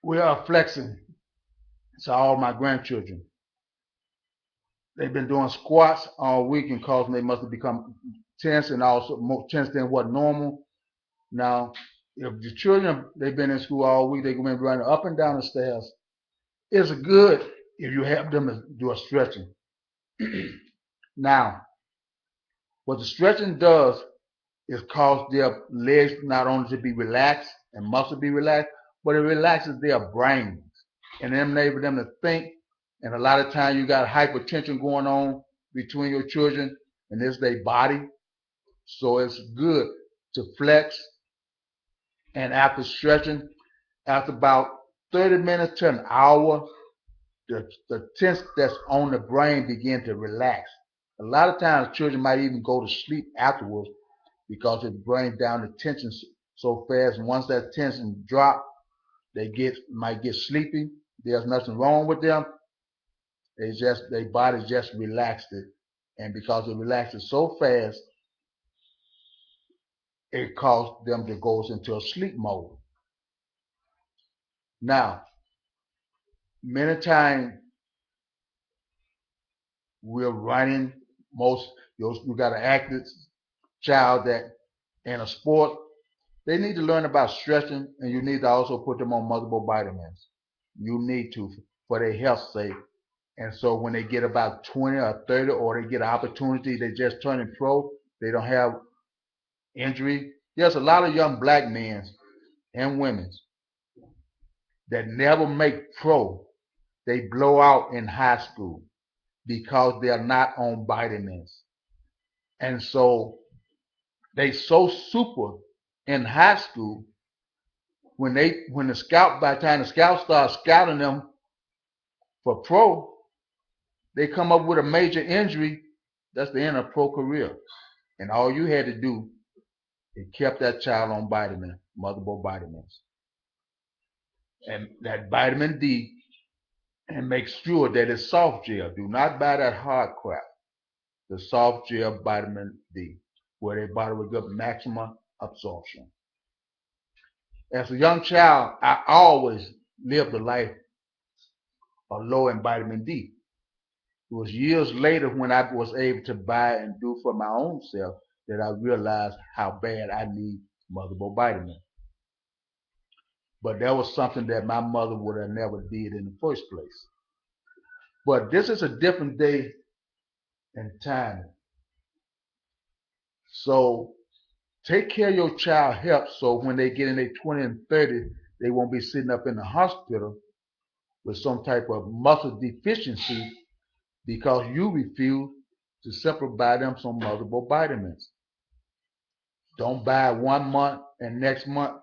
We are flexing. So all my grandchildren, they've been doing squats all week and causing they must have become tense and also more tense than what normal. Now, if the children they've been in school all week, they've been running up and down the stairs. It's good if you help them to do a stretching. Now, what the stretching does is cause their legs not only to be relaxed and muscle be relaxed, but it relaxes their brains and enable them to think. And a lot of times you got hypertension going on between your children and it's their body. So it's good to flex. And after stretching, after about 30 minutes to an hour, the tension that's on the brain begin to relax. A lot of times children might even go to sleep afterwards because it brings down the tension so fast. And once that tension drops, they might get sleepy. There's nothing wrong with them. Their body just relaxed it, and because it relaxes so fast, it caused them to go into a sleep mode. Now, many times we're running. You got an active child that in a sport, they need to learn about stretching, and you need to also put them on multiple vitamins. You need to for their health's sake. And so when they get about 20 or 30, or they get an opportunity, they just turning pro, they don't have injury. There's a lot of young black men and women that never make pro. They blow out in high school because they're not on vitamins. And so they so super in high school when the scout by the time the scout starts scouting them for pro, they come up with a major injury. That's the end of pro career. And all you had to do is kept that child on multiple vitamins, and that vitamin D, and make sure that it's soft gel. Do not buy that hard crap. The soft gel vitamin D, where they bottle with good maximum absorption. As a young child, I always lived a life of low in vitamin D. It was years later when I was able to buy and do for my own self that I realized how bad I need multiple vitamins. But that was something that my mother would have never did in the first place. But this is a different day and time. So take care of your child health so when they get in their 20 and 30, they won't be sitting up in the hospital with some type of muscle deficiency because you refuse to simply buy them some multiple vitamins. Don't buy 1 month and next month,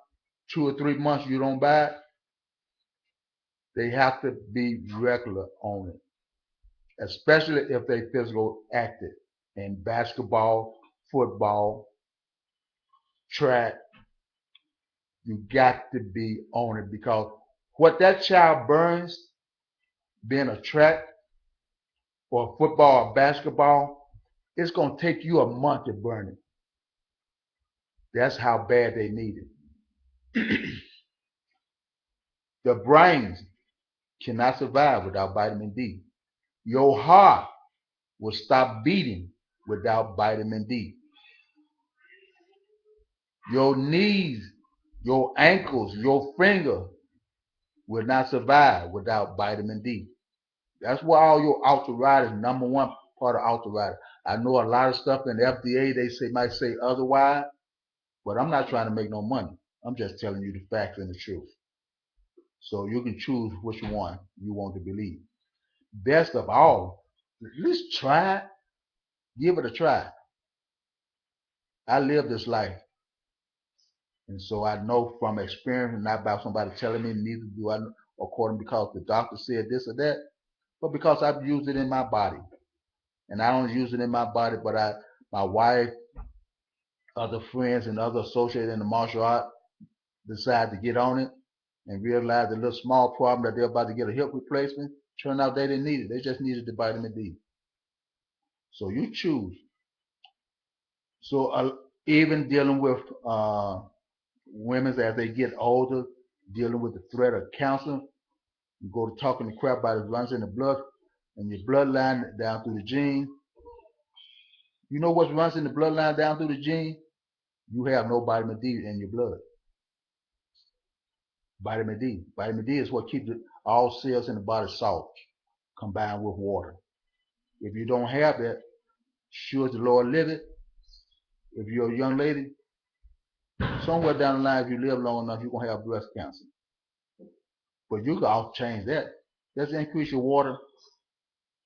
2 or 3 months you don't buy it. They have to be regular on it, especially if they physical active in basketball, football, track. You got to be on it because what that child burns, being a track or football or basketball, it's going to take you a month to burn it. That's how bad they need it. The brain cannot survive without vitamin D. Your heart will stop beating without vitamin D. Your knees, your ankles, your finger will not survive without vitamin D. That's why all your arthritis, number one part of arthritis. I know a lot of stuff in the FDA might say otherwise, but I'm not trying to make no money. I'm just telling you the facts and the truth. So you can choose which one you want to believe. Best of all, at least try it. Give it a try. I live this life. And so I know from experience, and not by somebody telling me, neither do I, according because the doctor said this or that, but because I've used it in my body. And I don't use it in my body, but my wife, other friends, and other associates in the martial art decide to get on it and realize the little small problem that they're about to get a hip replacement. Turned out they didn't need it. They just needed the vitamin D. So you choose. So even dealing with women as they get older, dealing with the threat of cancer. You go to talking to crap about it runs in the blood and your bloodline down through the gene. You know what runs in the bloodline down through the gene? You have no vitamin D in your blood. Vitamin D. Vitamin D is what keeps all cells in the body soft, combined with water. If you don't have that, sure as the Lord liveth, if you're a young lady, somewhere down the line, if you live long enough, you're going to have breast cancer. But you can also change that. Just increase your water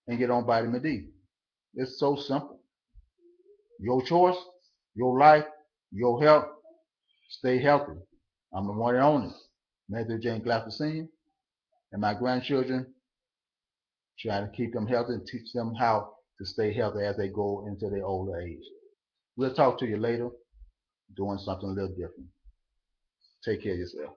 and get on vitamin D. It's so simple. Your choice, your life, your health. Stay healthy. I'm the one and only Matthew Jane Glasper Sr. And my grandchildren, trying to keep them healthy and teach them how to stay healthy as they go into their older age. We'll talk to you later, doing something a little different. Take care of yourself.